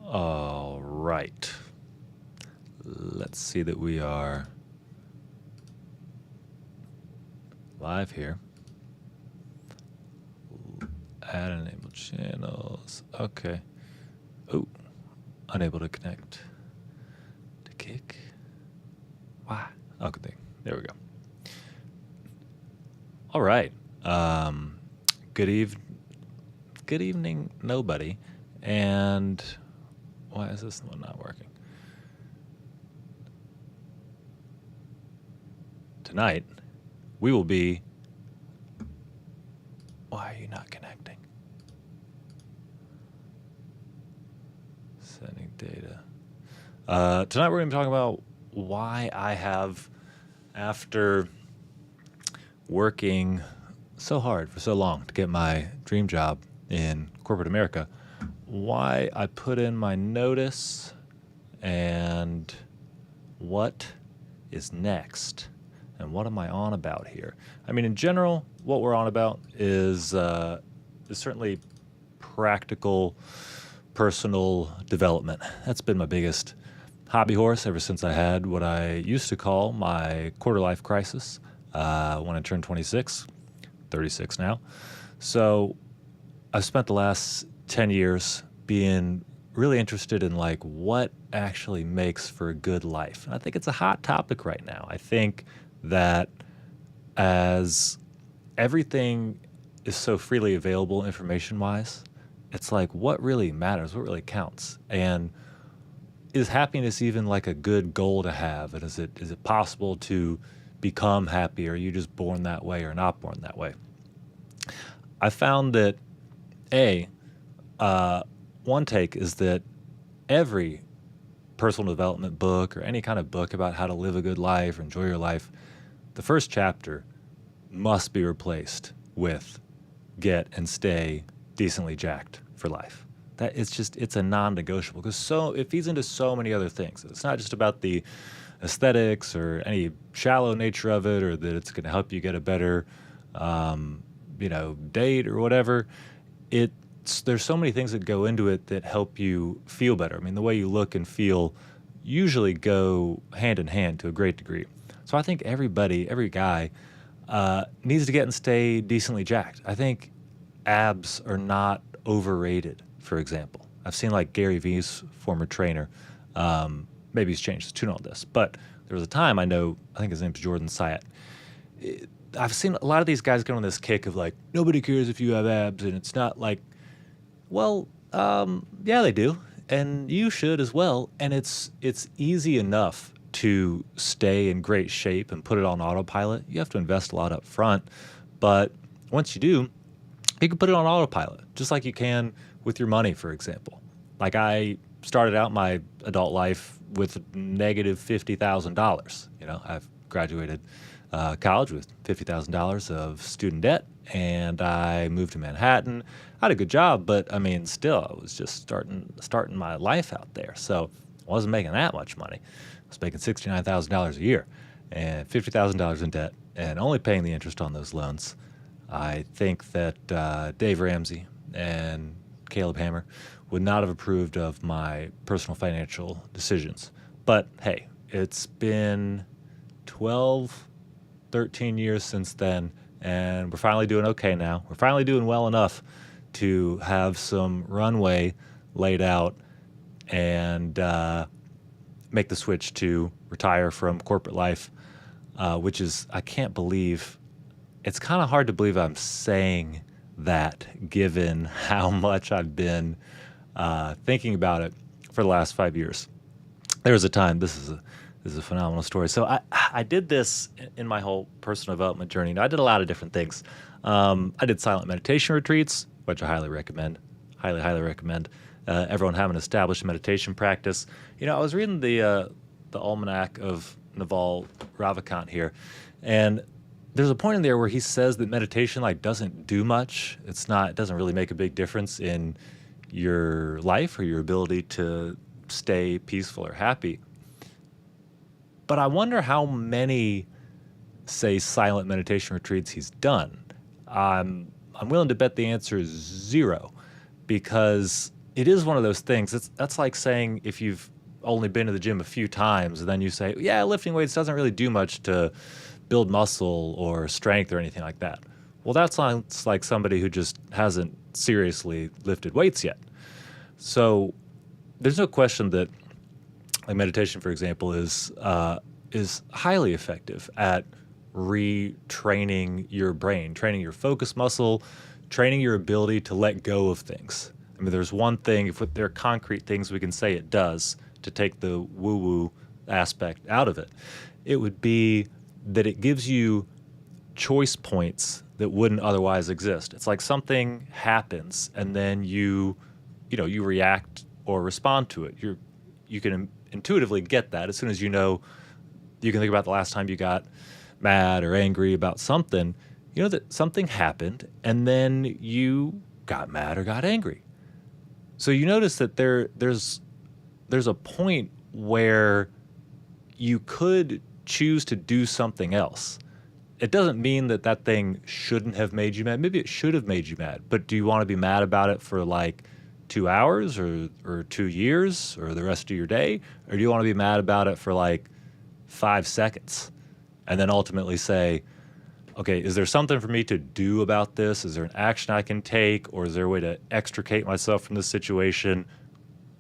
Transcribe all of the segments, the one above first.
All right. Let's see that we are live here. Add enable channels. Okay. Oh, unable to connect to Kick. Why? Oh, good thing. There we go. All right. Good evening, nobody. And why is this one not working? Tonight, we will be... Why are you not connecting? Sending data. Tonight we're going to be talking about why I have, after working so hard for so long to get my dream job in corporate America, why I put in my notice and what is next and what am I on about here. I mean, in general, what we're on about is certainly practical, personal development. That's been my biggest hobby horse ever since I had what I used to call my quarter-life crisis when I turned 26, 36 now. So I've spent the last 10 years being really interested in like what actually makes for a good life. And I think it's a hot topic right now. I think that as everything is so freely available information-wise, it's like what really matters, what really counts. And is happiness even like a good goal to have? And is it possible to become happy? Or are you just born that way or not born that way? I found that one take is that every personal development book or any kind of book about how to live a good life or enjoy your life, the first chapter must be replaced with get and stay decently jacked for life. It's a non-negotiable because it feeds into so many other things. It's not just about the aesthetics or any shallow nature of it, or that it's going to help you get a better, date or whatever. There's so many things that go into it that help you feel better. I mean, the way you look and feel usually go hand in hand to a great degree. So I think every guy needs to get and stay decently jacked. I think abs are not overrated, for example. I've seen like Gary Vee's former trainer. Maybe he's changed his tune on this, but there was a time I think his name's Jordan Syatt. I've seen a lot of these guys go on this kick of like, nobody cares if you have abs, and it's not like, well, yeah, they do, and you should as well. And it's easy enough to stay in great shape and put it on autopilot. You have to invest a lot up front, but once you do, you can put it on autopilot, just like you can with your money, for example. Like I started out my adult life with negative $50,000. I've graduated college with $50,000 of student debt, and I moved to Manhattan. I had a good job, but I mean, still, I was just starting my life out there. So I wasn't making that much money. I was making $69,000 a year and $50,000 in debt and only paying the interest on those loans. I think that Dave Ramsey and Caleb Hammer would not have approved of my personal financial decisions. But hey, it's been 12, 13 years since then, and we're finally doing okay now. We're finally doing well enough to have some runway laid out and make the switch to retire from corporate life, which is, I can't believe, it's kind of hard to believe I'm saying that given how much I've been thinking about it for the last 5 years. There was a time, this is a phenomenal story. So I did this in my whole personal development journey. Now, I did a lot of different things. I did silent meditation retreats, which I highly recommend. Highly recommend. Everyone have an established meditation practice. I was reading the almanac of Naval Ravikant here, and there's a point in there where he says that meditation doesn't do much. It doesn't really make a big difference in your life or your ability to stay peaceful or happy. But I wonder how many, say, silent meditation retreats he's done. I'm willing to bet the answer is 0, because it is one of those things. That's like saying if you've only been to the gym a few times and then you say, yeah, lifting weights doesn't really do much to build muscle or strength or anything like that. Well, that sounds like somebody who just hasn't seriously lifted weights yet. So there's no question that like meditation, for example, is highly effective at retraining your brain, training your focus muscle, training your ability to let go of things. I mean, there's one thing, if there are concrete things we can say it does to take the woo-woo aspect out of it, it would be that it gives you choice points that wouldn't otherwise exist. It's like something happens and then you react or respond to it. You can intuitively get that as soon as you know. You can think about the last time you got mad or angry about something, you know that something happened and then you got mad or got angry. So you notice that there's a point where you could choose to do something else. It doesn't mean that that thing shouldn't have made you mad. Maybe it should have made you mad, but do you want to be mad about it for like 2 hours or 2 years or the rest of your day? Or do you want to be mad about it for like 5 seconds and then ultimately say, okay, is there something for me to do about this? Is there an action I can take, or is there a way to extricate myself from this situation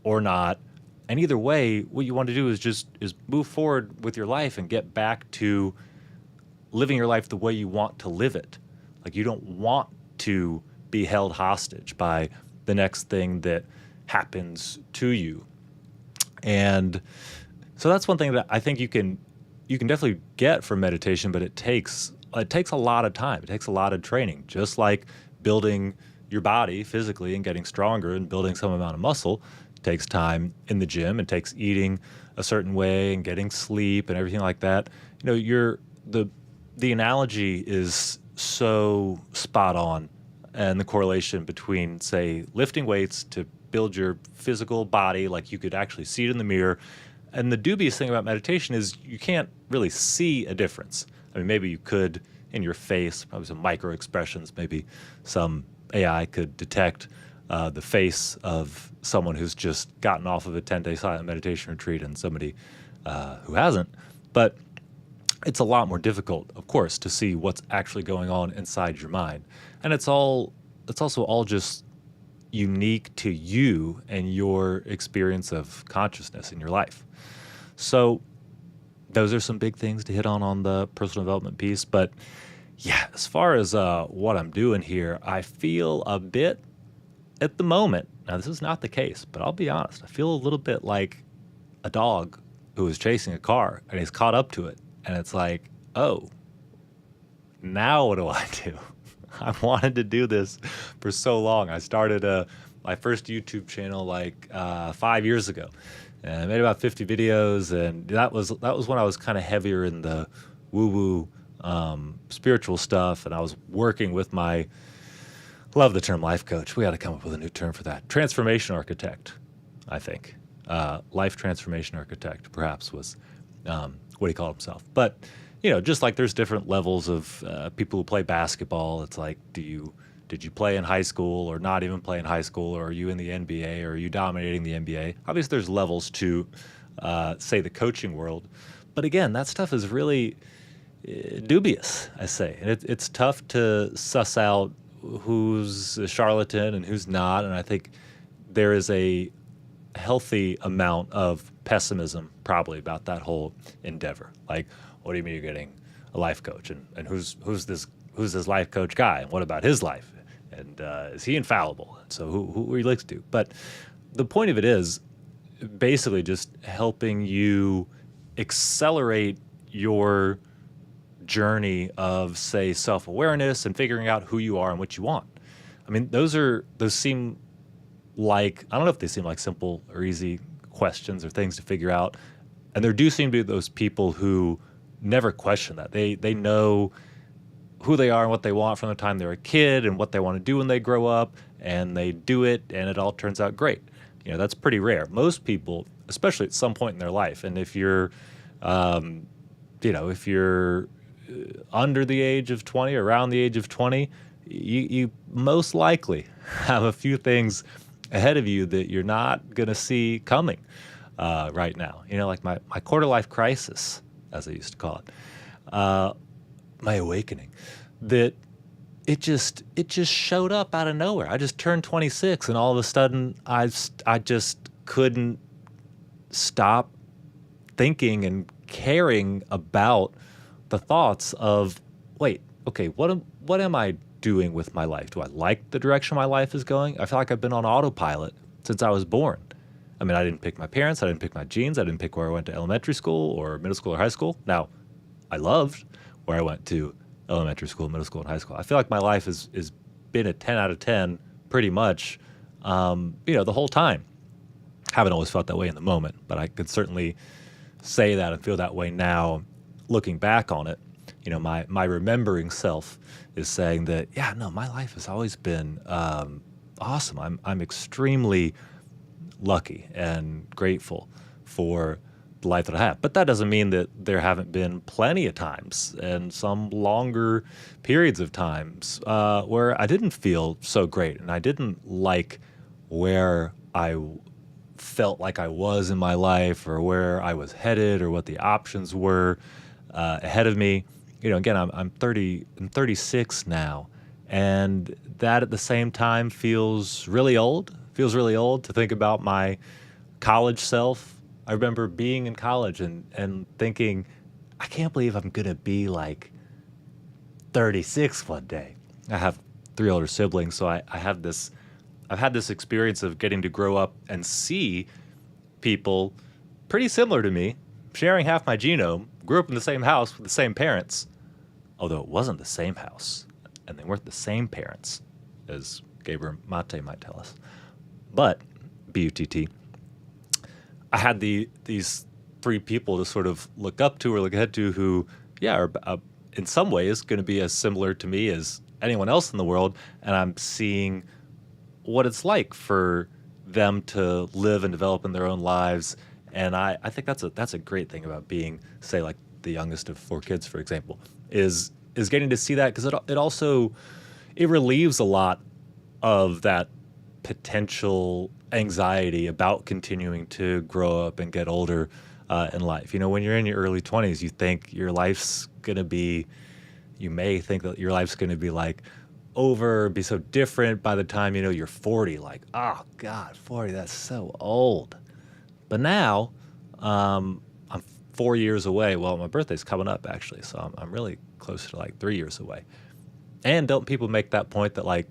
or not? And either way, what you want to do is move forward with your life and get back to living your life the way you want to live it. Like, you don't want to be held hostage by the next thing that happens to you. And so that's one thing that I think you can definitely get from meditation, but it takes a lot of time. It takes a lot of training, just like building your body physically and getting stronger and building some amount of muscle. It takes time in the gym. It takes eating a certain way and getting sleep and everything like that. You know, the analogy is so spot on, and the correlation between, say, lifting weights to build your physical body, like you could actually see it in the mirror. And the dubious thing about meditation is you can't really see a difference. I mean, maybe you could in your face, probably some micro expressions, maybe some AI could detect the face of someone who's just gotten off of a 10-day silent meditation retreat and somebody who hasn't. But it's a lot more difficult, of course, to see what's actually going on inside your mind. And it's also all just unique to you and your experience of consciousness in your life. So those are some big things to hit on the personal development piece. But yeah, as far as what I'm doing here, I feel a bit at the moment. Now, this is not the case, but I'll be honest. I feel a little bit like a dog who is chasing a car and he's caught up to it. And it's like, oh, now what do I do? I wanted to do this for so long. I started my first YouTube channel like 5 years ago. And I made about 50 videos, and that was when I was kind of heavier in the woo-woo spiritual stuff, and I was working with my, love the term life coach. We got to come up with a new term for that. Transformation architect, I think. Life transformation architect, perhaps, was what he called himself. But, you know, just like there's different levels of people who play basketball. It's like, did you play in high school or not even play in high school? Or are you in the NBA? Or are you dominating the NBA? Obviously, there's levels to, say, the coaching world. But again, that stuff is really dubious, I say. And it's tough to suss out who's a charlatan and who's not. And I think there is a healthy amount of pessimism probably about that whole endeavor. Like, what do you mean you're getting a life coach? And who's this life coach guy? And what about his life? And is he infallible? So who relates to? But the point of it is basically just helping you accelerate your journey of, say, self-awareness and figuring out who you are and what you want. I mean, those seem like, I don't know if they seem like simple or easy questions or things to figure out. And there do seem to be those people who never question that. They know who they are and what they want from the time they're a kid and what they want to do when they grow up, and they do it, and it all turns out great. You know, that's pretty rare. Most people, especially at some point in their life, and if you're, if you're under the age of 20, around the age of 20, you most likely have a few things ahead of you that you're not going to see coming right now. You know, like my quarter life crisis, as I used to call it, my awakening, that it just showed up out of nowhere. I just turned 26, and all of a sudden I just couldn't stop thinking and caring about the thoughts of, wait, okay, what am I doing with my life? Do I like the direction my life is going? I feel like I've been on autopilot since I was born. I mean, I didn't pick my parents, I didn't pick my genes, I didn't pick where I went to elementary school or middle school or high school. Now, I loved where I went to elementary school, middle school, and high school. I feel like my life has been a 10 out of 10 pretty much, the whole time. Haven't always felt that way in the moment, but I could certainly say that and feel that way now looking back on it. You know, my remembering self is saying that, yeah, no, my life has always been awesome. I'm extremely lucky and grateful for the life that I have. But that doesn't mean that there haven't been plenty of times and some longer periods of times where I didn't feel so great and I didn't like where I felt like I was in my life or where I was headed or what the options were ahead of me. You know, again, I'm 36 now, and that at the same time feels really old. Feels really old to think about my college self. I remember being in college and thinking, I can't believe I'm gonna be like 36 one day. I have 3 older siblings, so I've had this experience of getting to grow up and see people pretty similar to me, sharing half my genome, grew up in the same house with the same parents, although it wasn't the same house, and they weren't the same parents, as Gabriel Mate might tell us. But, B-U-T-T, I had these 3 people to sort of look up to or look ahead to who, yeah, are in some ways going to be as similar to me as anyone else in the world, and I'm seeing what it's like for them to live and develop in their own lives. And I think that's a great thing about being, say, like the youngest of 4 kids, for example, is getting to see that, because it relieves a lot of that potential anxiety about continuing to grow up and get older in life. You know, when you're in your early 20s, you think your life's gonna be, you may think that your life's gonna be like over, be so different by the time, you know, you're 40, like, oh God, 40, that's so old. But now, I'm 4 years away. Well, my birthday's coming up, actually, so I'm really close to like 3 years away. And don't people make that point that like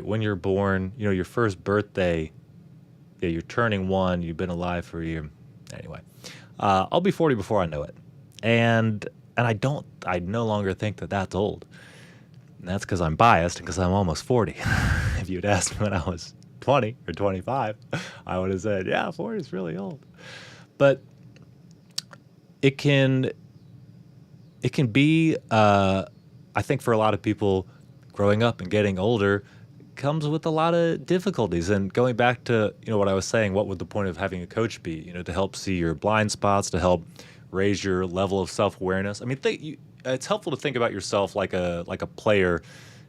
when you're born, you know, your first birthday, yeah, you're turning 1, you've been alive for a year. Anyway, I'll be 40 before I know it. And I no longer think that that's old. And that's because I'm biased and because I'm almost 40. If you'd asked me when I was 20 or 25, I would have said, yeah, 40 is really old. But it can be, I think for a lot of people, growing up and getting older comes with a lot of difficulties. And going back to, you know, what I was saying, what would the point of having a coach be? You know, to help see your blind spots, to help raise your level of self-awareness. I mean, it's helpful to think about yourself like a player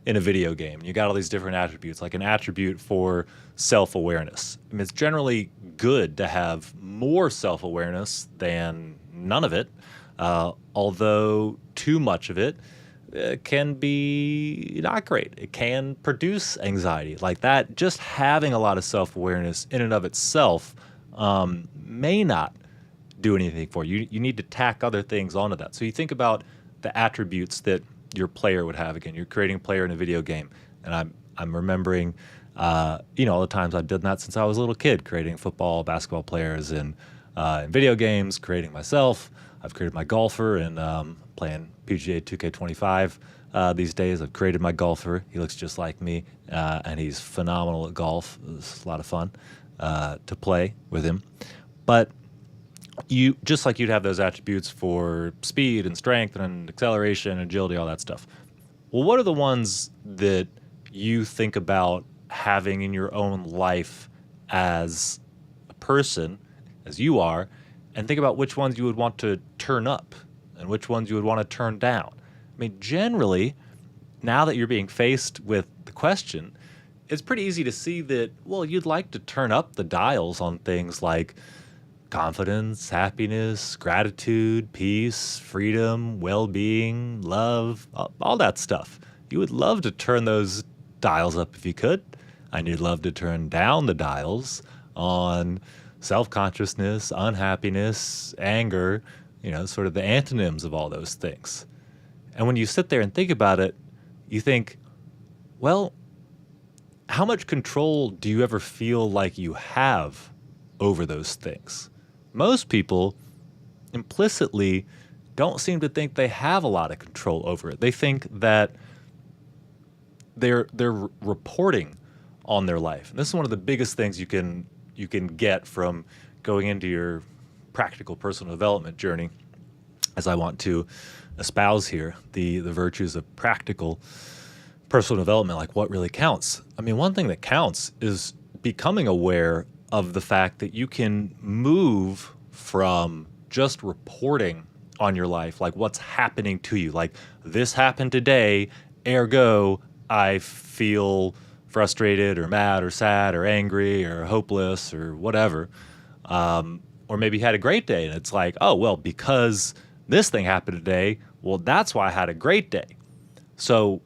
in a video game. You got all these different attributes, like an attribute for self-awareness. I mean, it's generally good to have more self-awareness than none of it, although too much of it can be not great. It can produce anxiety. Like that, just having a lot of self-awareness in and of itself may not do anything for you. You need to tack other things onto that. So you think about the attributes that your player would have. Again, you're creating a player in a video game, and I'm remembering, all the times I've done that since I was a little kid, creating football, basketball players in video games, creating myself. I've created my golfer and playing PGA 2K25 these days. I've created my golfer. He looks just like me, and he's phenomenal at golf. It's a lot of fun to play with him. But you just like you'd have those attributes for speed and strength and acceleration, agility, all that stuff. Well, what are the ones that you think about having in your own life as a person, as you are, and think about which ones you would want to turn up and which ones you would want to turn down? I mean, generally, now that you're being faced with the question, it's pretty easy to see that, well, you'd like to turn up the dials on things like confidence, happiness, gratitude, peace, freedom, well-being, love, all that stuff. You would love to turn those dials up if you could, and you'd love to turn down the dials on self-consciousness, unhappiness, anger, sort of the antonyms of all those things. And when you sit there and think about it, you think, well, how much control do you ever feel like you have over those things? Most people implicitly don't seem to think they have a lot of control over it. They think that they're reporting on their life. And this is one of the biggest things you can get from going into your practical personal development journey, as I want to espouse here, the virtues of practical personal development, like what really counts. I mean, one thing that counts is becoming aware of the fact that you can move from just reporting on your life, like what's happening to you, like this happened today, ergo I feel frustrated or mad or sad or angry or hopeless or whatever. Or maybe you had a great day and it's like, oh, well, because this thing happened today, well, that's why I had a great day. So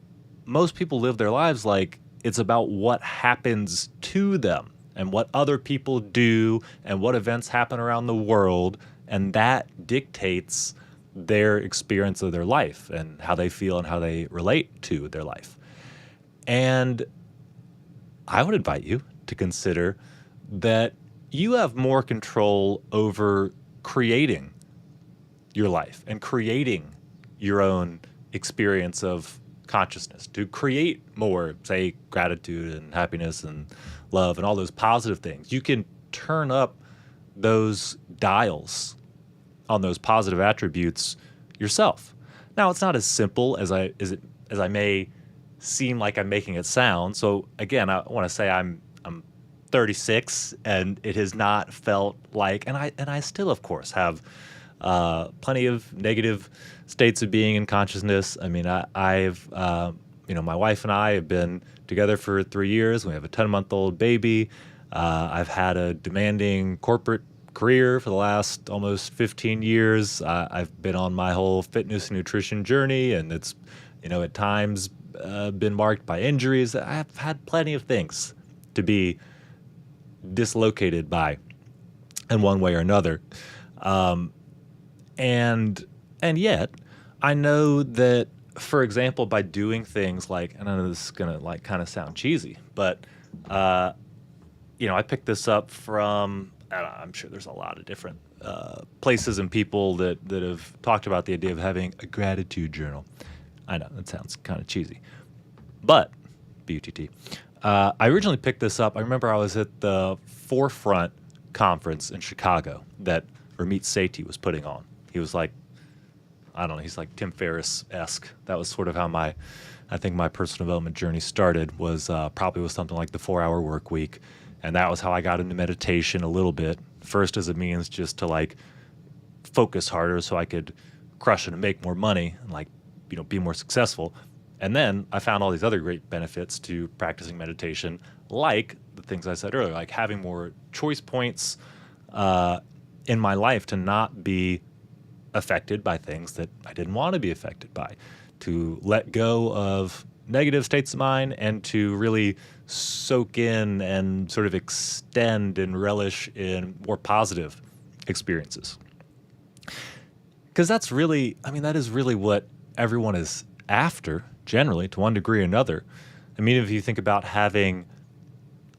most people live their lives like it's about what happens to them and what other people do and what events happen around the world, and that dictates their experience of their life and how they feel and how they relate to their life. And I would invite you to consider that you have more control over creating your life and creating your own experience of consciousness, to create more, say, gratitude and happiness and love and all those positive things. You can turn up those dials on those positive attributes yourself. Now, it's not as simple as I may seem like I'm making it sound. So again, I want to say I'm 36, and it has not felt like, and I still, of course, have plenty of negative states of being in consciousness. I mean, I've my wife and I have been together for 3 years. We have a 10-month-old baby. I've had a demanding corporate career for the last almost 15 years. I've been on my whole fitness and nutrition journey, and it's, at times been marked by injuries. I've had plenty of things to be dislocated by in one way or another. And yet I know that, for example, by doing things like, and I know this is going to like kind of sound cheesy, but, I picked this up from, I'm sure there's a lot of different places and people that have talked about the idea of having a gratitude journal. I know that sounds kind of cheesy, but BUTT. I originally picked this up. I remember I was at the Forefront conference in Chicago that Ramit Sethi was putting on. He was like, I don't know, he's like Tim Ferriss-esque. That was sort of how I think my personal development journey started, was probably with something like the 4-Hour Work Week. And that was how I got into meditation a little bit. First as a means just to like focus harder so I could crush it and make more money and like, be more successful. And then I found all these other great benefits to practicing meditation, like the things I said earlier, like having more choice points in my life to not be affected by things that I didn't want to be affected by, to let go of negative states of mind and to really soak in and sort of extend and relish in more positive experiences. Because that is really what everyone is after, generally, to one degree or another. I mean, if you think about having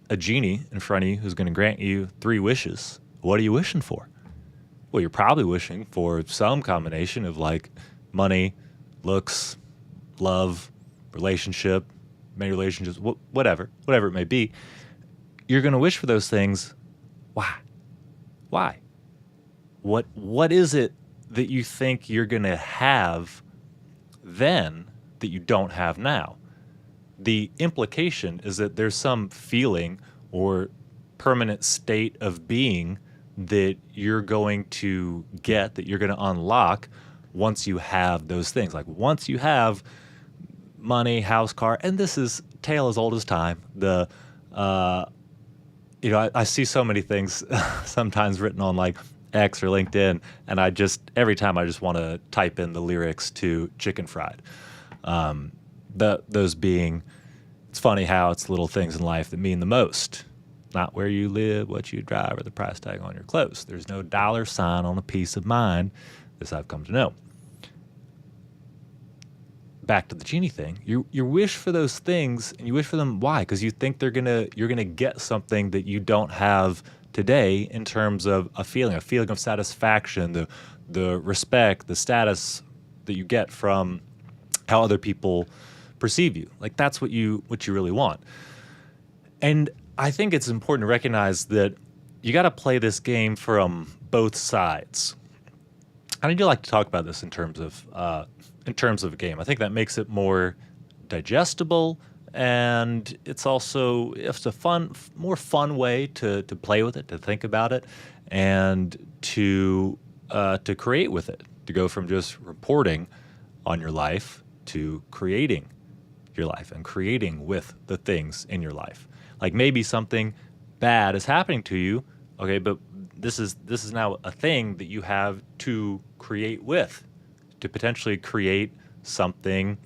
a genie in front of you who's going to grant you 3 wishes, what are you wishing for? Well, you're probably wishing for some combination of like money, looks, love, relationship, many relationships, whatever it may be. You're going to wish for those things. Why? What is it that you think you're going to have then that you don't have now? The implication is that there's some feeling or permanent state of being that you're going to get, that you're going to unlock once you have those things. Like once you have money, house, car, and this is tale as old as time. I see so many things sometimes written on like X or LinkedIn, and every time I just want to type in the lyrics to Chicken Fried. Those being, it's funny how it's little things in life that mean the most. Not where you live, what you drive, or the price tag on your clothes. There's no dollar sign on a piece of mind. This I've come to know. Back to the genie thing. You wish for those things, and you wish for them. Why? Because you think you're gonna get something that you don't have today in terms of a feeling of satisfaction, the respect, the status that you get from how other people perceive you. Like that's what you really want. And I think it's important to recognize that you got to play this game from both sides. And I do like to talk about this in terms of a game. I think that makes it more digestible, and it's a more fun way to play with it, to think about it, and to create with it. To go from just reporting on your life to creating your life and creating with the things in your life. Like maybe something bad is happening to you, okay, but this is now a thing that you have to create with, to potentially create something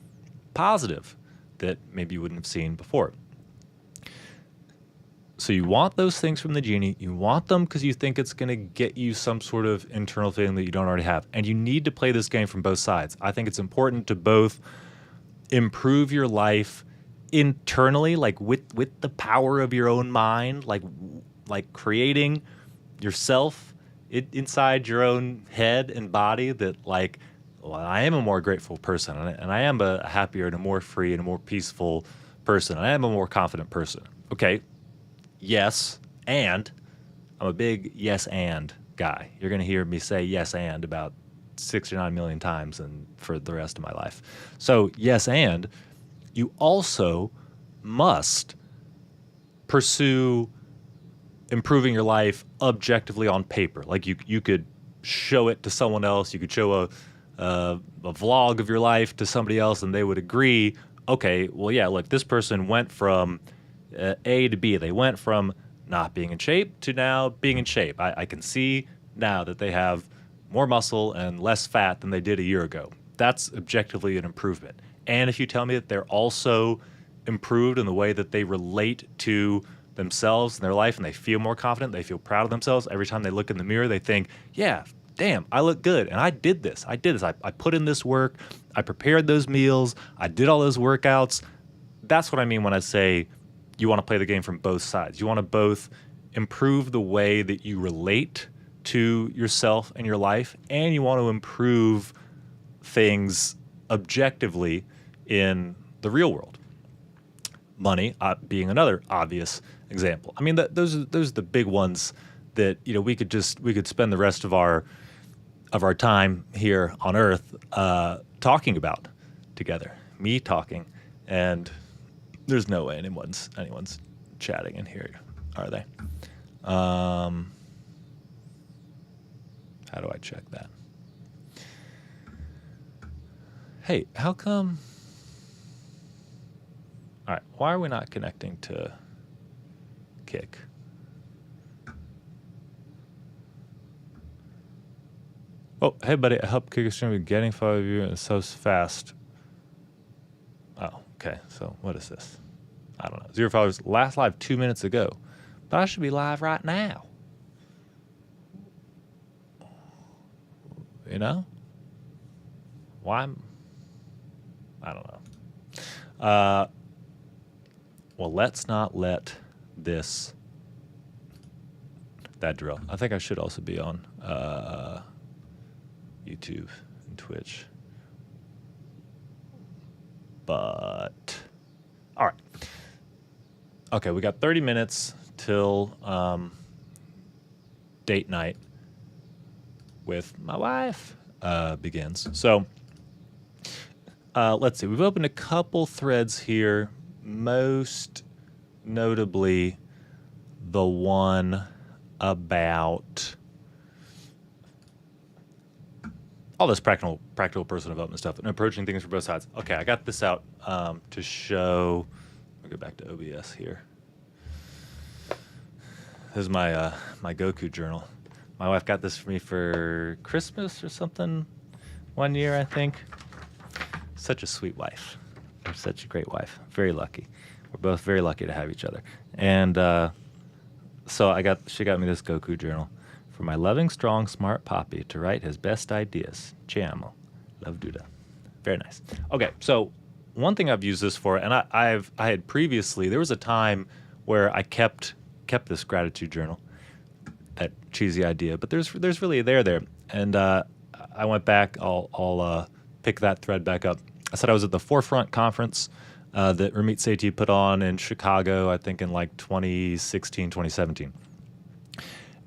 positive that maybe you wouldn't have seen before. So you want those things from the genie. You want them because you think it's going to get you some sort of internal feeling that you don't already have. And you need to play this game from both sides. I think it's important to both improve your life internally, like with the power of your own mind, like creating yourself inside your own head and body, that like, well, I am a more grateful person, and I am a happier and a more free and a more peaceful person. I am a more confident person. Okay, yes, and I'm a big yes and guy. You're going to hear me say yes and about 6 or 9 million times and for the rest of my life. So yes, and you also must pursue improving your life objectively on paper. Like you could show it to someone else. You could show a vlog of your life to somebody else, and they would agree, okay, well, yeah, look, this person went from A to B. They went from not being in shape to now being in shape. I can see now that they have more muscle and less fat than they did a year ago. That's objectively an improvement. And if you tell me that they're also improved in the way that they relate to themselves and their life, and they feel more confident, they feel proud of themselves, every time they look in the mirror, they think, yeah, damn, I look good, and I did this. I put in this work. I prepared those meals. I did all those workouts. That's what I mean when I say you want to play the game from both sides. You want to both improve the way that you relate to yourself and your life, and you want to improve things objectively in the real world. Money being another obvious example. I mean, those are the big ones that we could spend the rest of our time here on Earth talking about together. Me talking, and there's no way anyone's chatting in here, are they? How do I check that? Hey, how come? All right, why are we not connecting to Kick? Oh, hey, buddy, I helped Kick stream with getting 5 of you and so fast. Oh, okay, so what is this? I don't know. 0 followers, last live 2 minutes ago. But I should be live right now. You know? Why? I don't know. Well, let's not let that drill. I think I should also be on YouTube and Twitch. But, all right. Okay, we got 30 minutes till date night with my wife begins. So, let's see. We've opened a couple threads here, most notably the one about all this practical personal development stuff and approaching things from both sides. Okay, I got this out to show. I'll go back to OBS here. This is my my Goku journal. My wife got this for me for Christmas or something one year, I think. Such a sweet wife. You're such a great wife. Very lucky. We're both very lucky to have each other. And so she got me this Goku journal. For my loving, strong, smart Poppy to write his best ideas. Ci amo. Love, Duda. Very nice. Okay, so one thing I've used this for, and I had previously, there was a time where I kept this gratitude journal. That cheesy idea, but there's really there. And I went back. I'll pick that thread back up. I said I was at the Forefront conference that Ramit Sethi put on in Chicago, I think in like 2016, 2017.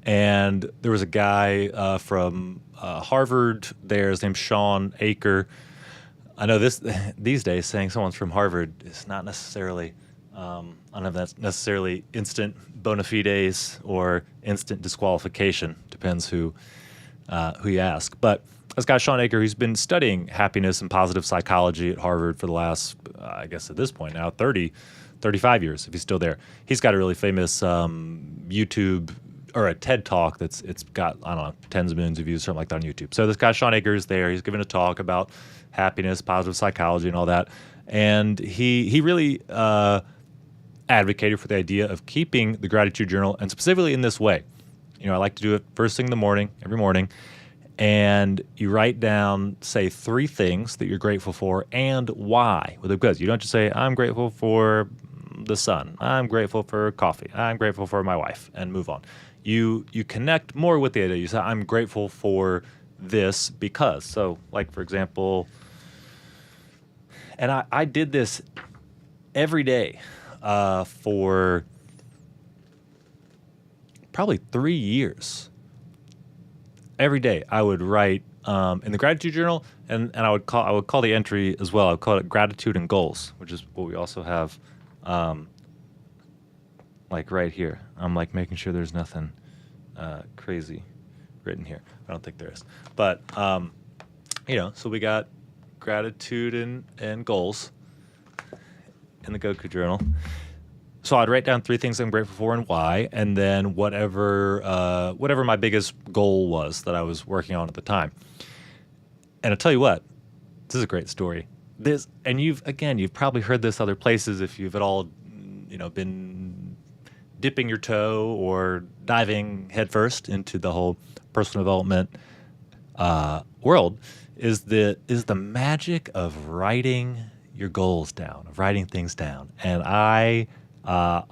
And there was a guy from Harvard there. His name's Sean Aker. I know these days saying someone's from Harvard is not necessarily, I don't know if that's necessarily instant bona fides or instant disqualification. Depends who you ask. But this guy, Sean Aker, who's been studying happiness and positive psychology at Harvard for the last, I guess at this point now, 35 years, if he's still there. He's got a really famous YouTube or a TED Talk it's got, I don't know, tens of millions of views, something like that on YouTube. So this guy, Sean Aker, is there. He's giving a talk about happiness, positive psychology, and all that. And he really advocated for the idea of keeping the gratitude journal, and specifically in this way. You know, I like to do it first thing in the morning, every morning. And you write down, say, 3 things that you're grateful for and why. Well, because you don't just say, I'm grateful for the sun. I'm grateful for coffee. I'm grateful for my wife, and move on. You connect more with the idea. You say, I'm grateful for this because. So, like, for example, and I did this every day for probably 3 years. Every day I would write in the gratitude journal, and I would call the entry as well. I would call it gratitude and goals, which is what we also have like right here. I'm like making sure there's nothing crazy written here. I don't think there is. But so we got gratitude and goals in the Goku journal. So I'd write down 3 things I'm grateful for and why, and then whatever my biggest goal was that I was working on at the time. And I'll tell you what, this is a great story. You've probably heard this other places if you've at all, been dipping your toe or diving headfirst into the whole personal development world. Is the magic of writing your goals down, of writing things down, and I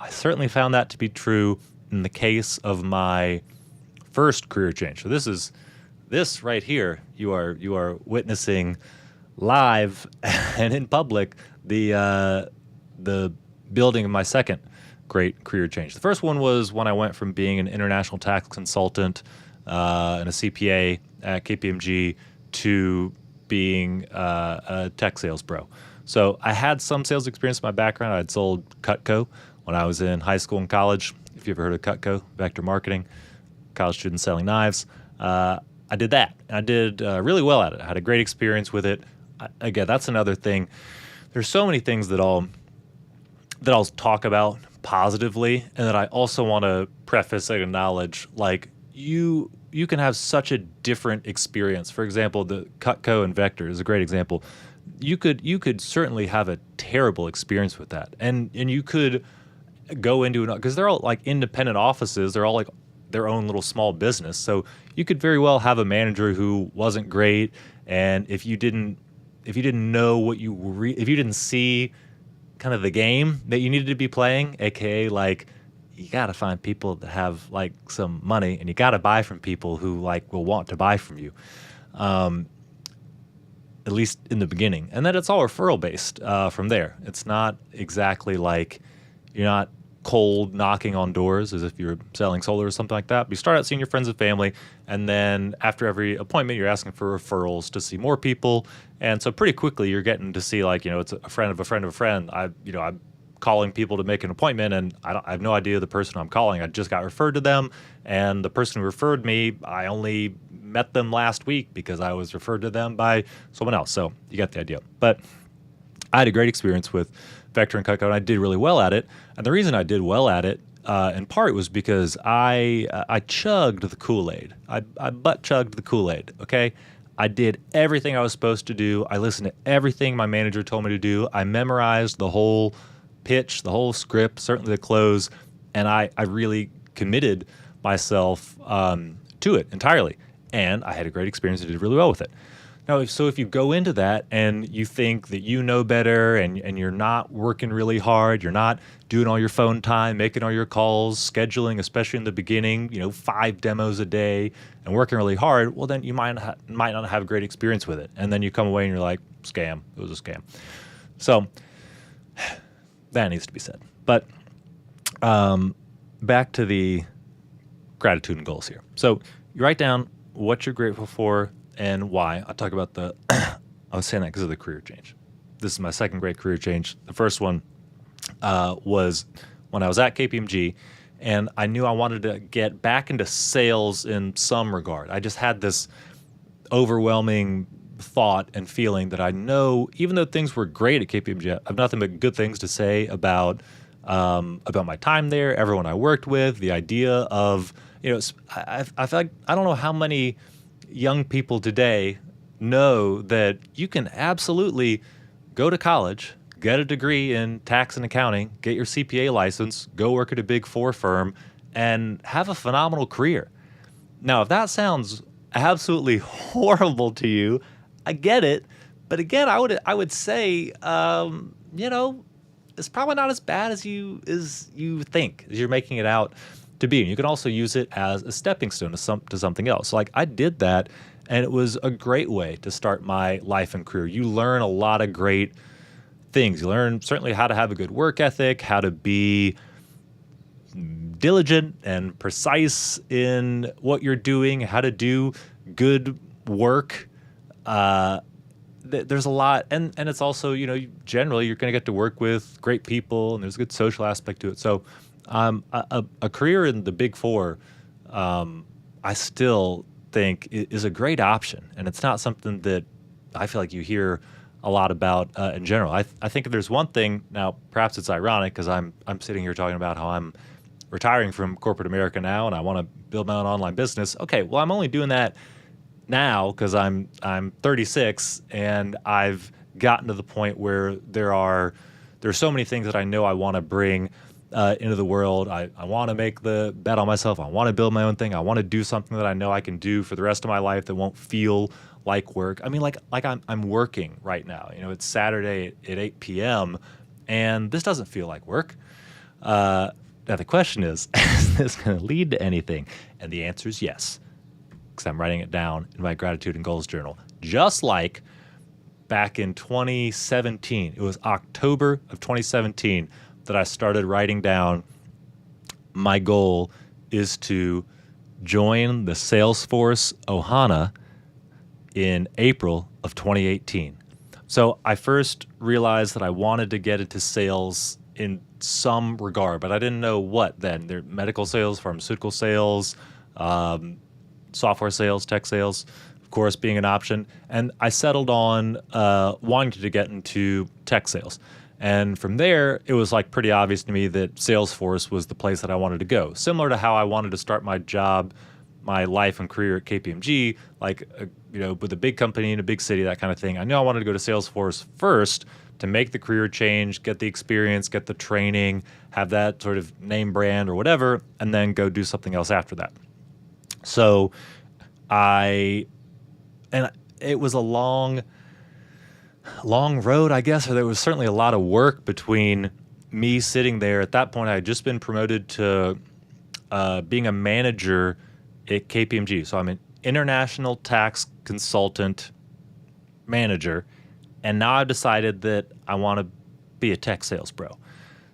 certainly found that to be true in the case of my first career change. So this right here, you are witnessing live and in public the building of my second great career change. The first one was when I went from being an international tax consultant and a CPA at KPMG to being a tech sales pro. So I had some sales experience in my background. I'd sold Cutco when I was in high school and college. If you ever heard of Cutco, vector marketing, college students selling knives. I did that. I did really well at it. I had a great experience with it. Again, that's another thing. There's so many things that I'll talk about positively, and that I also want to preface and acknowledge, like you can have such a different experience. For example, the Cutco and Vector is a great example. You could certainly have a terrible experience with that, and you could go into it because they're all like independent offices. They're all like their own little small business. So you could very well have a manager who wasn't great, and if you didn't know if you didn't see kind of the game that you needed to be playing, aka like you got to find people that have like some money, and you got to buy from people who like will want to buy from you. At least in the beginning. And then it's all referral based from there. It's not exactly like you're not cold knocking on doors as if you're selling solar or something like that. But you start out seeing your friends and family, and then after every appointment, you're asking for referrals to see more people. And so pretty quickly you're getting to see like, it's a friend of a friend of a friend. I calling people to make an appointment, and I have no idea the person I'm calling. I just got referred to them, and the person who referred me, I only met them last week because I was referred to them by someone else. So you get the idea. But I had a great experience with vector and cutcode, and I did really well at it. And the reason I did well at it, in part, was because I chugged the Kool-Aid. I butt chugged the Kool-Aid, okay? I did everything I was supposed to do. I listened to everything my manager told me to do. I memorized the whole pitch, the whole script, certainly the close, and I really committed myself to it entirely. And I had a great experience and did really well with it. Now, if you go into that and you think that you know better and you're not working really hard, you're not doing all your phone time, making all your calls, scheduling, especially in the beginning, 5 demos a day and working really hard, well, then you might not have a great experience with it. And then you come away and you're like, scam, it was a scam. So that needs to be said. But back to the gratitude and goals here. So you write down what you're grateful for and why. I'll talk about I was saying that because of the career change. This is my second great career change. The first one was when I was at KPMG, and I knew I wanted to get back into sales in some regard. I just had this overwhelming thought and feeling that I know, even though things were great at KPMG, I have nothing but good things to say about my time there, everyone I worked with, the idea of, I feel like I don't know how many young people today know that you can absolutely go to college, get a degree in tax and accounting, get your CPA license, go work at a Big Four firm, and have a phenomenal career. Now, if that sounds absolutely horrible to you, I get it. But again, I would say, it's probably not as bad as you think, as you're making it out to be. And you can also use it as a stepping stone to something else. Like, I did that, and it was a great way to start my life and career. You learn a lot of great things. You learn certainly how to have a good work ethic, how to be diligent and precise in what you're doing, how to do good work. There's a lot, and it's also, generally you're going to get to work with great people, and there's a good social aspect to it. So a career in the Big Four, I still think is a great option, and it's not something that I feel like you hear a lot about in general. I think if there's one thing, now perhaps it's ironic because I'm sitting here talking about how I'm retiring from corporate America now and I want to build my own online business. Okay, well, I'm only doing that now because I'm 36 and I've gotten to the point where there's so many things that I know I want to bring into the world. I want to make the bet on myself. I want to build my own thing. I want to do something that I know I can do for the rest of my life that won't feel like work. I mean, like I'm working right now. It's Saturday at 8 p.m. and this doesn't feel like work. Now the question is this going to lead to anything? And the answer is yes, because I'm writing it down in my gratitude and goals journal. Just like back in 2017, it was October of 2017 that I started writing down my goal is to join the Salesforce Ohana in April of 2018. So I first realized that I wanted to get into sales in some regard, but I didn't know what then. There medical sales, pharmaceutical sales, software sales, tech sales, of course, being an option. And I settled on wanting to get into tech sales. And from there, it was like pretty obvious to me that Salesforce was the place that I wanted to go. Similar to how I wanted to start my job, my life and career at KPMG, with a big company in a big city, that kind of thing. I knew I wanted to go to Salesforce first to make the career change, get the experience, get the training, have that sort of name brand or whatever, and then go do something else after that. So it was a long road, I guess, or there was certainly a lot of work between me sitting there. At that point, I had just been promoted to being a manager at KPMG. So I'm an international tax consultant manager, and now I've decided that I want to be a tech sales bro.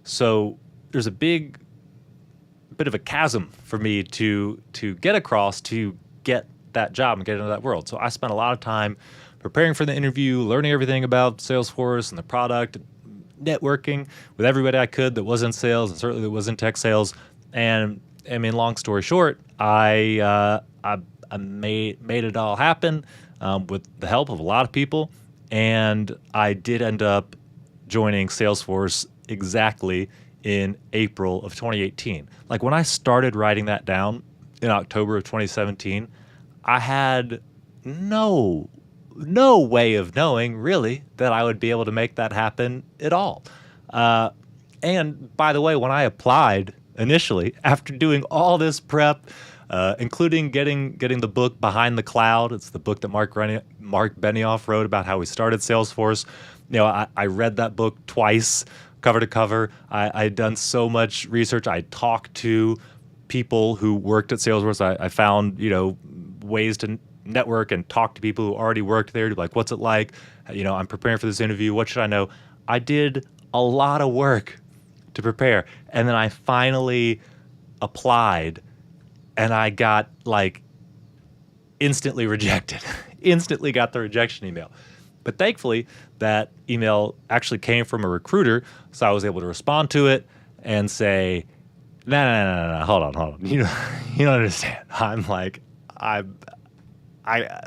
So there's a bit of a chasm for me to get across to get that job and get into that world. So I spent a lot of time preparing for the interview, learning everything about Salesforce and the product, networking with everybody I could that was in sales and certainly that was in tech sales. And I mean, long story short, I made it all happen with the help of a lot of people. And I did end up joining Salesforce exactly in April of 2018. Like when I started writing that down in October of 2017, I had no way of knowing really that I would be able to make that happen at all. And by the way, when I applied initially, after doing all this prep, including getting the book Behind the Cloud, it's the book that Mark Benioff wrote about how he started Salesforce. You know, I read that book twice, cover to cover. I had done so much research. I talked to people who worked at Salesforce. I found, you know, ways to network and talk to people who already worked there to be like, what's it like? You know, I'm preparing for this interview. What should I know? I did a lot of work to prepare. And then I finally applied and I got like instantly rejected, instantly got the rejection email. But thankfully that email actually came from a recruiter. So I was able to respond to it and say, no, hold on. You don't understand. I'm like,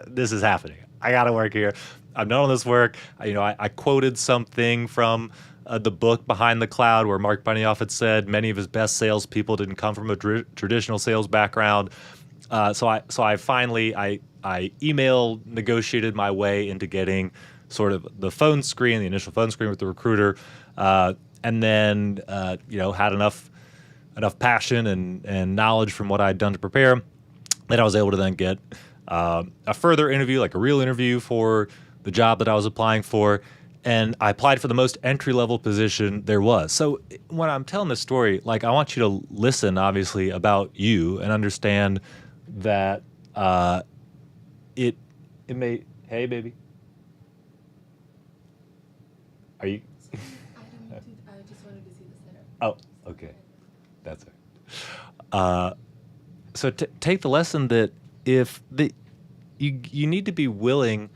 this is happening. I got to work here. I've done all this work. I quoted something from the book Behind the Cloud where Mark Benioff had said many of his best salespeople didn't come from a traditional sales background. So I finally email negotiated my way into getting sort of the phone screen, the initial phone screen with the recruiter, and then had enough passion and knowledge from what I'd done to prepare that I was able to then get a further interview, like a real interview for the job that I was applying for. And I applied for the most entry-level position there was. So when I'm telling this story, like I want you to listen, obviously, about you and understand that it may. Hey, baby. Are you? I just wanted to see the setup. Oh, okay. That's it. So take the lesson that if you need to be willing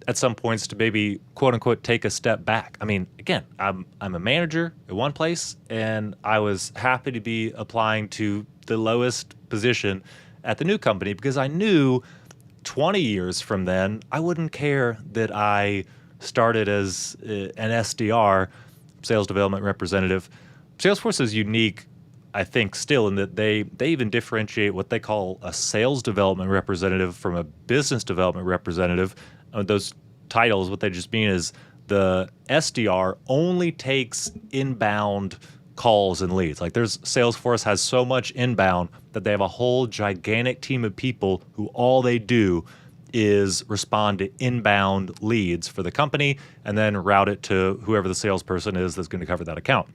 at some points to maybe quote unquote take a step back. I mean, again, I'm a manager at one place and I was happy to be applying to the lowest position at the new company because I knew 20 years from then, I wouldn't care that I started as an SDR, sales development representative. Salesforce is unique, I think, still in that they even differentiate what they call a sales development representative from a business development representative. Those titles, what they just mean is the SDR only takes inbound calls and leads. Like Salesforce has so much inbound that they have a whole gigantic team of people who all they do is respond to inbound leads for the company and then route it to whoever the salesperson is that's going to cover that account.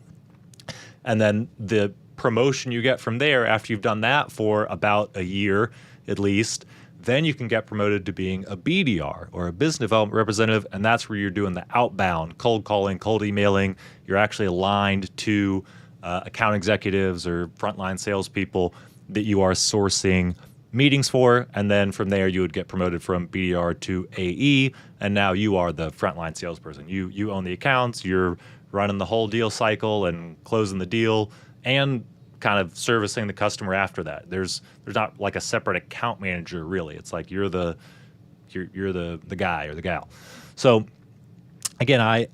And then the promotion you get from there after you've done that for about a year at least, then you can get promoted to being a BDR or a business development representative, and that's where you're doing the outbound cold calling, cold emailing. You're actually aligned to account executives or frontline salespeople that you are sourcing meetings for, and then from there you would get promoted from BDR to AE, and now you are the frontline salesperson. You own the accounts, you're running the whole deal cycle and closing the deal and kind of servicing the customer after that. There's not like a separate account manager really. It's like you're the guy or the gal. So again, I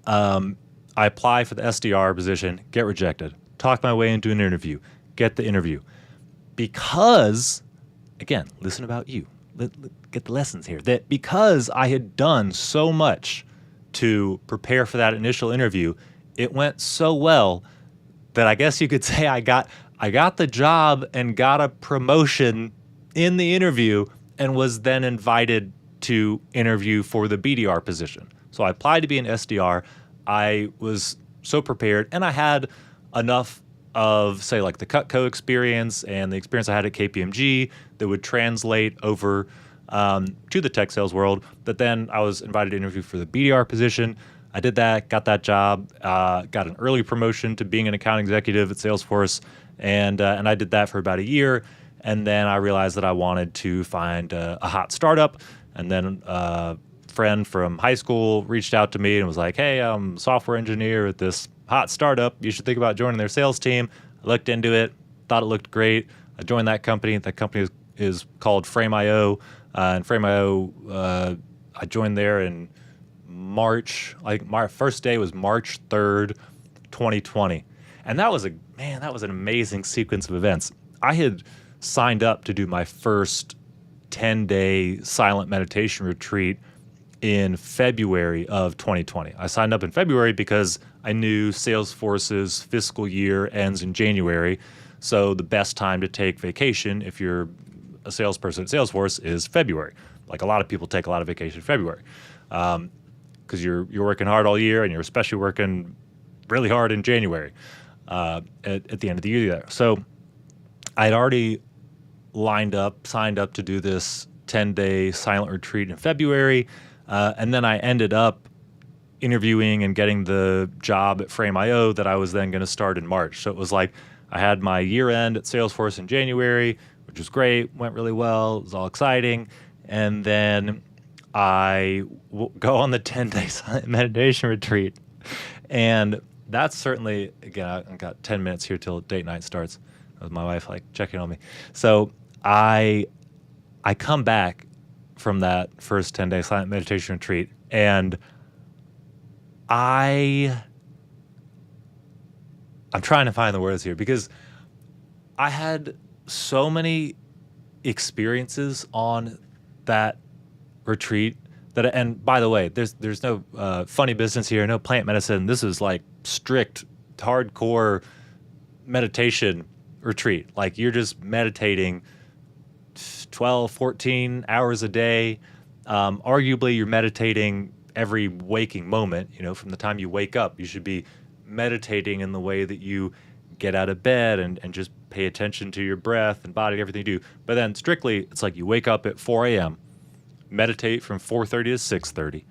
apply for the SDR position, get rejected, talk my way into an interview, get the interview. Because, again, listen about you. Get the lessons here. That because I had done so much to prepare for that initial interview, it went so well that I guess you could say I got the job and got a promotion in the interview and was then invited to interview for the BDR position. So I applied to be an SDR. I was so prepared and I had enough of, say, like the Cutco experience and the experience I had at KPMG that would translate over to the tech sales world, that then I was invited to interview for the BDR position. I did that, got that job, got an early promotion to being an account executive at Salesforce, and I did that for about a year, and then I realized that I wanted to find a hot startup, and then a friend from high school reached out to me and was like, hey, I'm a software engineer at this hot startup. You should think about joining their sales team. I looked into it, thought it looked great. I joined that company. That company is called Frame.io. And Frame.io, I joined there in March. Like my first day was March 3rd, 2020. And that was an amazing sequence of events. I had signed up to do my first 10-day silent meditation retreat in February of 2020. I signed up in February because I knew Salesforce's fiscal year ends in January. So the best time to take vacation if you're a salesperson at Salesforce is February. Like a lot of people take a lot of vacation in February because you're working hard all year, and you're especially working really hard in January at the end of the year there. So I'd already signed up to do this 10-day silent retreat in February. And then I ended up interviewing and getting the job at Frame.io that I was then going to start in March. So it was like I had my year end at Salesforce in January, which was great, went really well, it was all exciting. And then I go on the 10-day silent meditation retreat. And that's certainly, again, I've got 10 minutes here till date night starts. With my wife like checking on me. So I come back from that first 10-day silent meditation retreat, and I'm trying to find the words here because I had so many experiences on that retreat and by the way, there's no funny business here, no plant medicine. This is like strict, hardcore meditation retreat. Like you're just meditating 12, 14 hours a day. Arguably, you're meditating every waking moment. From the time you wake up, you should be meditating in the way that you get out of bed and just pay attention to your breath and body, everything you do. But then strictly, it's like you wake up at 4 a.m., meditate from 4:30 to 6:30.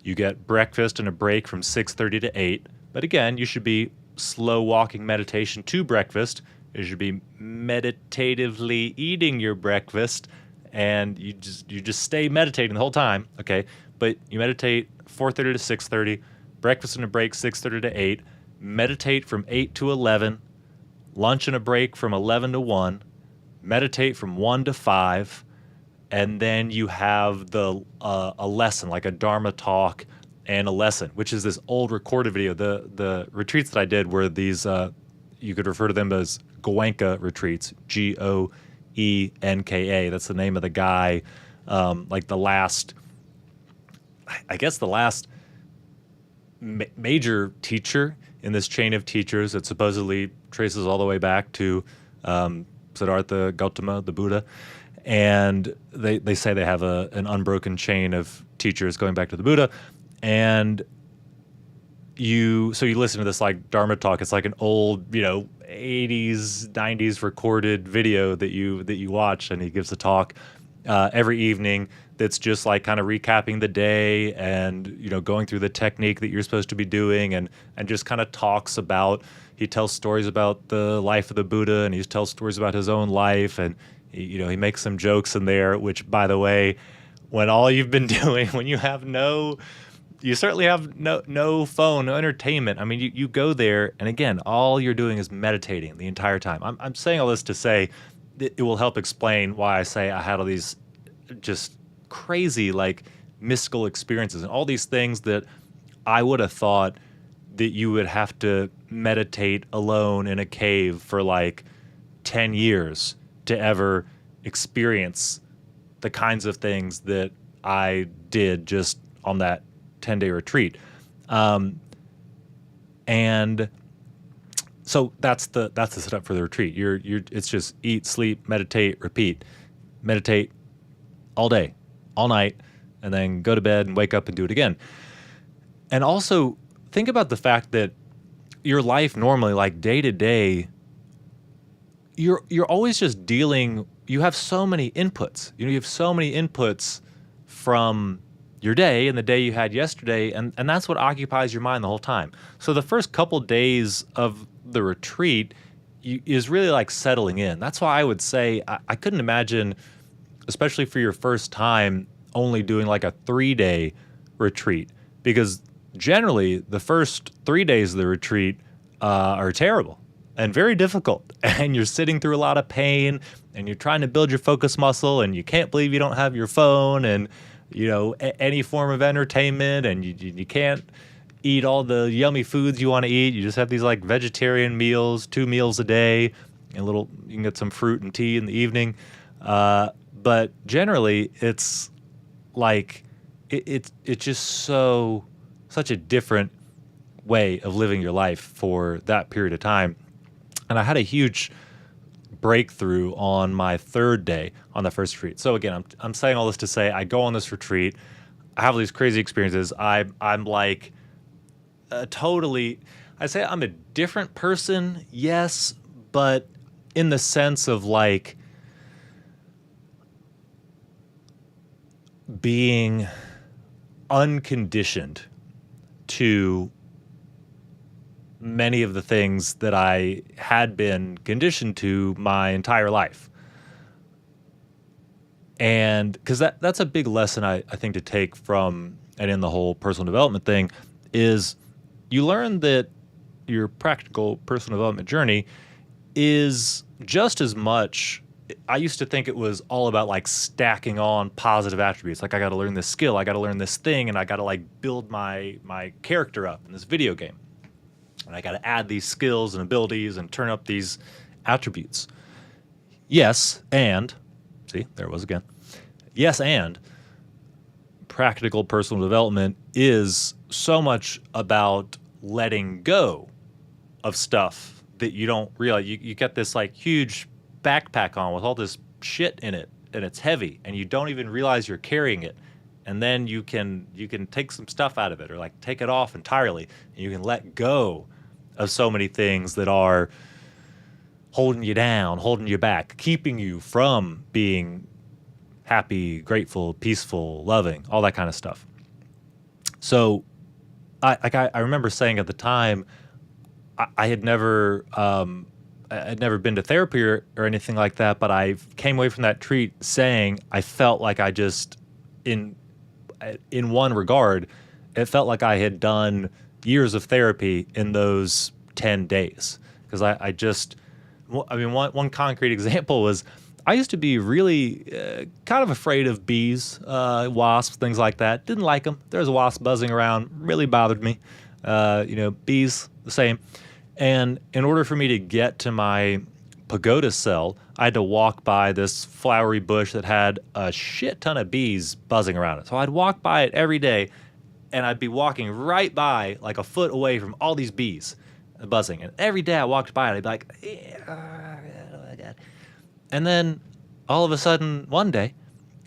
You get breakfast and a break from 6:30 to 8. But again, you should be slow walking meditation to breakfast. You should be meditatively eating your breakfast, and you just stay meditating the whole time, okay? But you meditate 4:30 to 6:30, breakfast and a break 6:30 to 8, meditate from 8 to 11, lunch and a break from 11 to 1, meditate from 1 to 5, and then you have a lesson, like a Dharma talk and a lesson, which is this old recorded video. The retreats that I did were these, you could refer to them as Goenka retreats, Goenka. That's the name of the guy, like the last major teacher in this chain of teachers that supposedly traces all the way back to Siddhartha Gautama, the Buddha. And they say they have an unbroken chain of teachers going back to the Buddha. And you listen to this like Dharma talk. It's like an old, 80s, 90s recorded video that you watch, and he gives a talk every evening that's just like kind of recapping the day and going through the technique that you're supposed to be doing, and just kind of he tells stories about the life of the Buddha, and he tells stories about his own life, and he makes some jokes in there, which, by the way, when all you've been doing, when you certainly have no phone, no entertainment. I mean, you go there, and again, all you're doing is meditating the entire time. I'm saying all this to say it will help explain why I say I had all these just crazy, like, mystical experiences and all these things that I would have thought that you would have to meditate alone in a cave for like 10 years to ever experience the kinds of things that I did just on that 10-day retreat. And so that's the setup for the retreat. It's just eat, sleep, meditate, repeat. Meditate all day, all night, and then go to bed and wake up and do it again. And also think about the fact that your life normally, like day to day, you're always just dealing. You have so many inputs. You have so many inputs from your day and the day you had yesterday, and that's what occupies your mind the whole time. So the first couple days of the retreat is really like settling in. That's why I would say I couldn't imagine, especially for your first time, only doing like a 3-day retreat, because generally the first 3 days of the retreat are terrible and very difficult. And you're sitting through a lot of pain and you're trying to build your focus muscle and you can't believe you don't have your phone and, any form of entertainment, and you can't eat all the yummy foods you want to eat. You just have these like vegetarian meals, 2 meals a day, and you can get some fruit and tea in the evening. But generally it's like, it's just such a different way of living your life for that period of time. And I had a huge breakthrough on my 3rd day on the first retreat. So again, I'm saying all this to say I go on this retreat, I have these crazy experiences. I'm like totally, I say I'm a different person, yes, but in the sense of like being unconditioned to many of the things that I had been conditioned to my entire life. And because that's a big lesson I think to take from and in the whole personal development thing is you learn that your practical personal development journey is just as much. I used to think it was all about like stacking on positive attributes. Like I got to learn this skill, I got to learn this thing, and I got to like build my character up in this video game. And I got to add these skills and abilities and turn up these attributes. Yes, and see, there it was again. Yes, and practical personal development is so much about letting go of stuff that you don't realize. You get this like huge backpack on with all this shit in it, and it's heavy, and you don't even realize you're carrying it. And then you can take some stuff out of it, or like take it off entirely, and you can let go of so many things that are holding you down, holding you back, keeping you from being happy, grateful, peaceful, loving, all that kind of stuff. So I remember saying at the time, I had never been to therapy or anything like that, but I came away from that treat saying I felt like I just, in one regard, it felt like I had done years of therapy in those 10 days. Because one concrete example was I used to be really kind of afraid of bees, wasps, things like that. Didn't like them. There was a wasp buzzing around, really bothered me. Bees, the same. And in order for me to get to my pagoda cell, I had to walk by this flowery bush that had a shit ton of bees buzzing around it. So I'd walk by it every day, and I'd be walking right by, like a foot away from all these bees buzzing. And every day I walked by it, I'd be like, oh my God. And then all of a sudden, one day,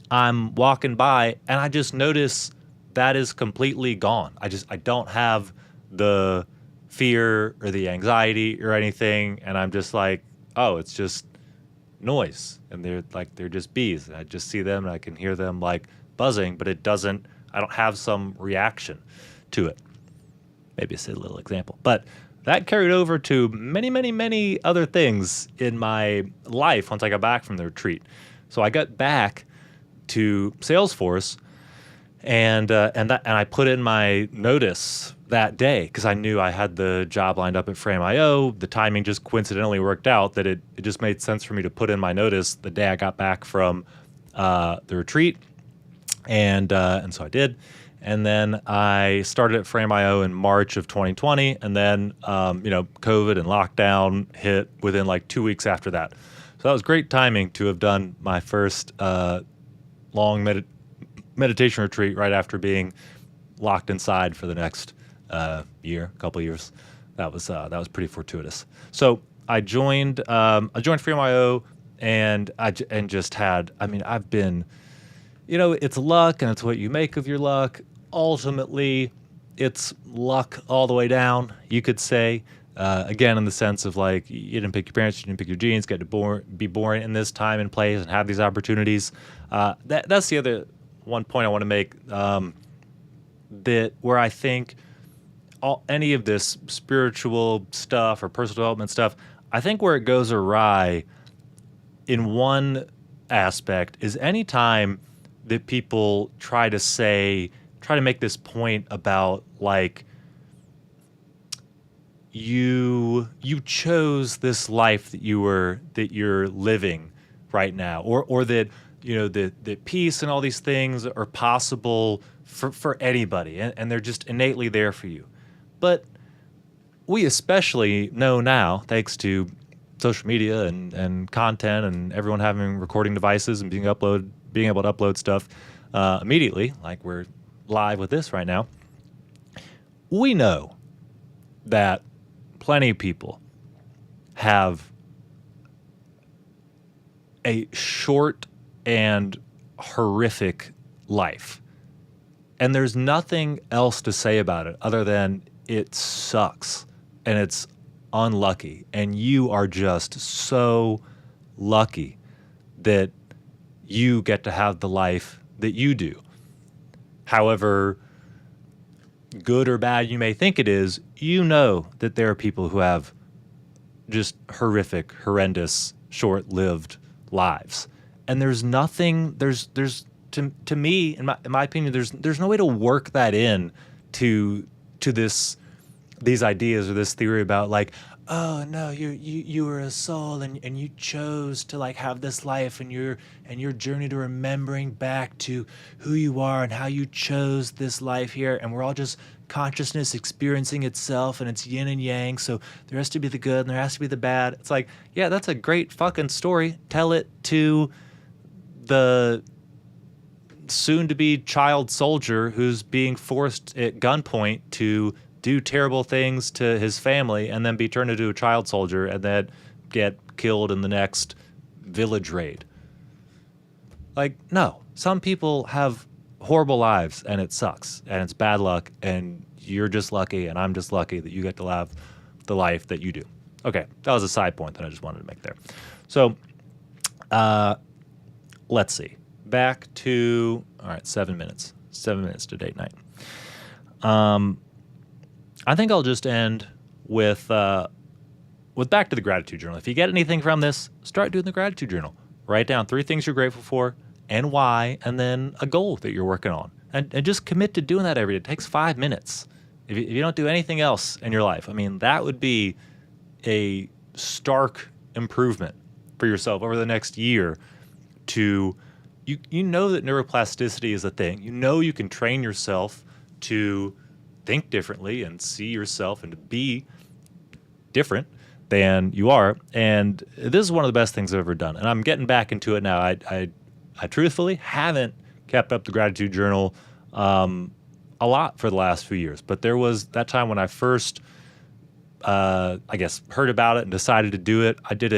I'm walking by, and I just notice that is completely gone. I don't have the fear or the anxiety or anything, and I'm just like, oh, it's just noise, and they're just bees. And I just see them, and I can hear them like buzzing, but I don't have some reaction to it. Maybe a silly little example, but that carried over to many, many, many other things in my life once I got back from the retreat. So I got back to Salesforce, and I put in my notice that day because I knew I had the job lined up at Frame.io. The timing just coincidentally worked out that it just made sense for me to put in my notice the day I got back from the retreat, and so I did. And then I started at Frame.io in March of 2020, and then COVID and lockdown hit within like 2 weeks after that. So that was great timing to have done my first long meditation retreat right after being locked inside for the next couple years. That was pretty fortuitous. So I joined Frame.io, and just had. I've been, it's luck, and it's what you make of your luck. Ultimately, it's luck all the way down, you could say. Again, in the sense of like, you didn't pick your parents, you didn't pick your genes, get to be born in this time and place and have these opportunities. That's the other one point I want to make, that where I think any of this spiritual stuff or personal development stuff, I think where it goes awry in one aspect is any time that people try to say try to make this point about like you chose this life that you're living right now, or that that peace and all these things are possible for anybody, and they're just innately there for you. But we especially know now, thanks to social media and content and everyone having recording devices and being able to upload stuff immediately, like we're live with this right now, we know that plenty of people have a short and horrific life. And there's nothing else to say about it other than it sucks and it's unlucky. And you are just so lucky that you get to have the life that you do. However good or bad you may think it is, you know that there are people who have just horrific, horrendous, short-lived lives. And there's nothing, to me, in my opinion, there's no way to work that in to these ideas or this theory about like, oh no, you were a soul and you chose to like have this life and your journey to remembering back to who you are and how you chose this life here, and we're all just consciousness experiencing itself, and it's yin and yang, so there has to be the good and there has to be the bad. It's like, yeah, that's a great fucking story. Tell it to the soon-to-be child soldier who's being forced at gunpoint to do terrible things to his family and then be turned into a child soldier and then get killed in the next village raid. Like, no. Some people have horrible lives and it sucks and it's bad luck and you're just lucky and I'm just lucky that you get to have the life that you do. Okay, that was a side point that I just wanted to make there. So, let's see. Back to, all right, 7 minutes. 7 minutes to date night. I think I'll just end with back to the gratitude journal. If you get anything from this, start doing the gratitude journal. Write down 3 things you're grateful for and why, and then a goal that you're working on. And just commit to doing that every day. It takes 5 minutes. If you don't do anything else in your life, I mean, that would be a stark improvement for yourself over the next year to, you know that neuroplasticity is a thing. You know you can train yourself to think differently and see yourself and to be different than you are. And this is one of the best things I've ever done. And I'm getting back into it now. I truthfully haven't kept up the gratitude journal a lot for the last few years. But there was that time when I first, I guess, heard about it and decided to do it. I did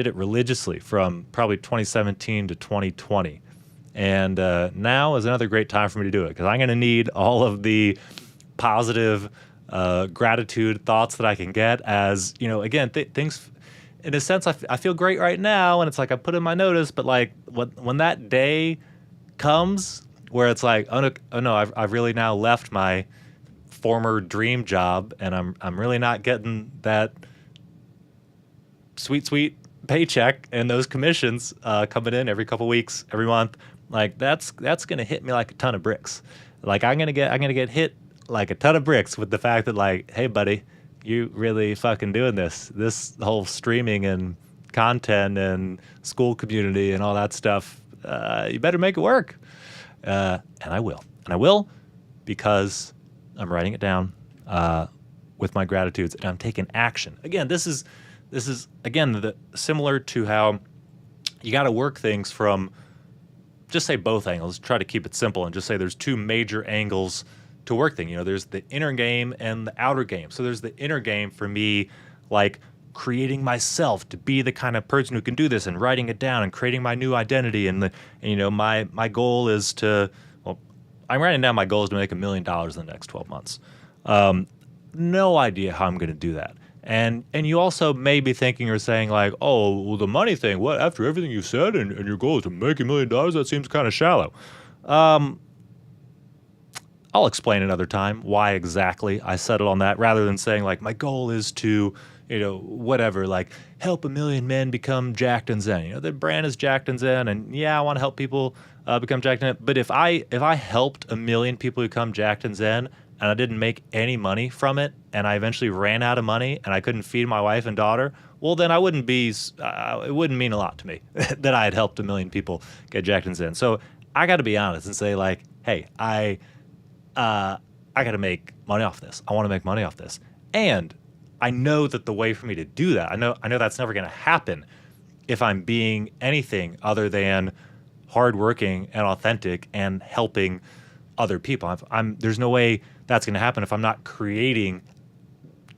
it religiously from probably 2017 to 2020. And now is another great time for me to do it because I'm going to need all of the positive gratitude thoughts that I can get as, again, things, in a sense, I feel great right now. And it's like I put in my notice, but like when that day comes where it's like, oh no, I've really now left my former dream job and I'm really not getting that sweet paycheck and those commissions coming in every couple weeks, every month. Like that's gonna hit me like a ton of bricks. Like I'm gonna get hit like a ton of bricks with the fact that like, hey buddy, you really fucking doing this whole streaming and content and school community and all that stuff. You better make it work. And I will because I'm writing it down with my gratitudes and I'm taking action. Again, this is again similar to how you got to work things from, just say both angles. Try to keep it simple and just say there's 2 major angles to work things. There's the inner game and the outer game. So there's the inner game for me, like creating myself to be the kind of person who can do this and writing it down and creating my new identity. And my goal is to, I'm writing down my goal is to make $1 million in the next 12 months. No idea how I'm going to do that. And you also may be thinking or saying like, oh, well, the money thing, what, after everything you said and your goal is to make $1 million, that seems kind of shallow. I'll explain another time why exactly I settled on that rather than saying like, my goal is to, whatever, like help 1 million men become jacked and zen. The brand is jacked and zen, and yeah, I want to help people become jacked and zen. But if I helped 1 million people become jacked and zen, and I didn't make any money from it, and I eventually ran out of money, and I couldn't feed my wife and daughter, well, then I wouldn't be. It wouldn't mean a lot to me that I had helped 1 million people get jacked and zen. So I got to be honest and say, like, hey, I got to make money off this. I want to make money off this, and I know that the way for me to do that, I know that's never going to happen if I'm being anything other than hardworking and authentic and helping other people. There's no way that's going to happen if I'm not creating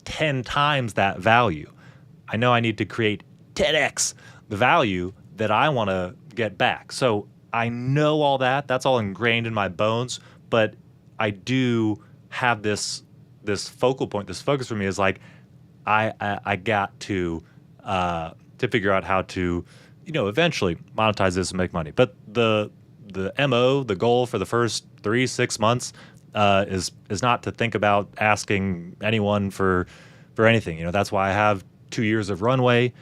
10 times that value. I know I need to create 10x the value that I want to get back. So I know all that. That's all ingrained in my bones. But I do have this focal point. This focus for me is like I got to figure out how to eventually monetize this and make money. But the MO, the goal for the first 3-6 months is not to think about asking anyone for anything. That's why I have 2 years of runway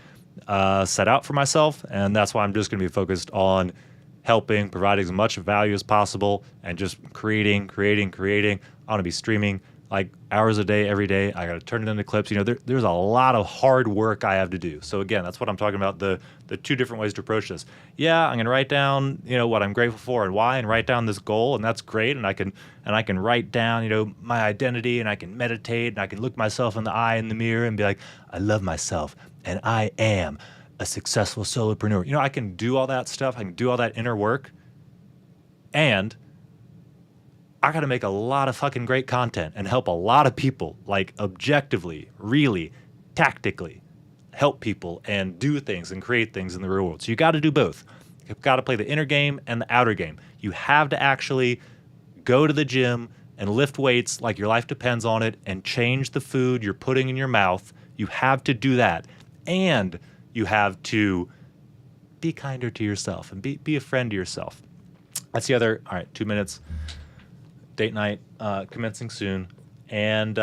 set out for myself, and that's why I'm just going to be focused on helping, providing as much value as possible, and just creating. I want to be streaming like hours a day, every day. I got to turn it into clips. There's a lot of hard work I have to do. So again, that's what I'm talking about, the two different ways to approach this. Yeah, I'm going to write down, what I'm grateful for and why, and write down this goal, and that's great. And I can write down, my identity, and I can meditate, and I can look myself in the eye in the mirror and be like, I love myself, and I am a successful solopreneur. I can do all that stuff. I can do all that inner work, and I got to make a lot of fucking great content and help a lot of people, like objectively, really, tactically help people and do things and create things in the real world. So you got to do both. You've got to play the inner game and the outer game. You have to actually go to the gym and lift weights like your life depends on it and change the food you're putting in your mouth. You have to do that. And you have to be kinder to yourself and be a friend to yourself. That's the other, all right, 2 minutes. Date night commencing soon. And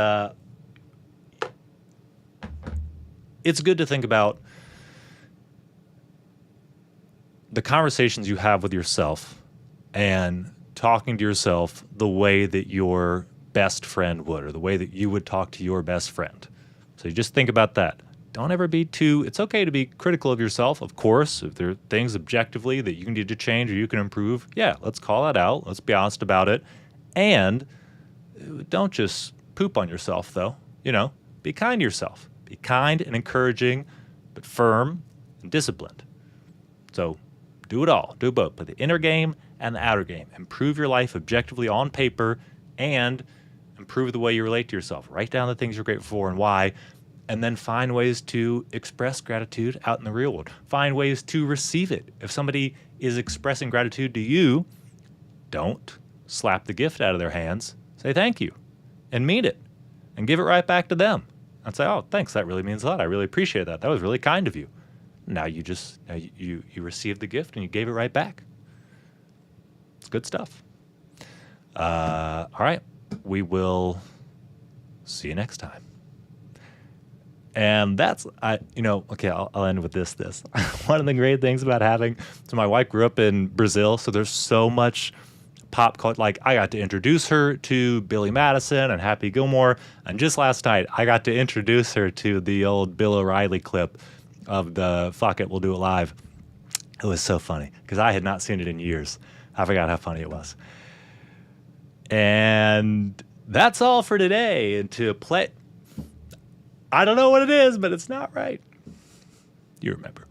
it's good to think about the conversations you have with yourself and talking to yourself the way that your best friend would, or the way that you would talk to your best friend. So you just think about that. Don't ever be it's okay to be critical of yourself, of course. If there are things objectively that you need to change or you can improve, yeah, let's call that out. Let's be honest about it. And don't just poop on yourself, though. Be kind to yourself. Be kind and encouraging, but firm and disciplined. So do it all. Do both. Play the inner game and the outer game. Improve your life objectively on paper and improve the way you relate to yourself. Write down the things you're grateful for and why, and then find ways to express gratitude out in the real world. Find ways to receive it. If somebody is expressing gratitude to you, don't slap the gift out of their hands. Say thank you and mean it and give it right back to them. And say, oh, thanks. That really means a lot. I really appreciate that. That was really kind of you. Now you received the gift and you gave it right back. It's good stuff. All right. We will see you next time. And that's, okay, I'll end with this. One of the great things about so my wife grew up in Brazil, so there's so much pop culture. Like, I got to introduce her to Billy Madison and Happy Gilmore, and just last night, I got to introduce her to the old Bill O'Reilly clip of the Fuck It, We'll Do It Live. It was so funny, because I had not seen it in years. I forgot how funny it was. And that's all for today. And to play, I don't know what it is, but it's not right. You remember.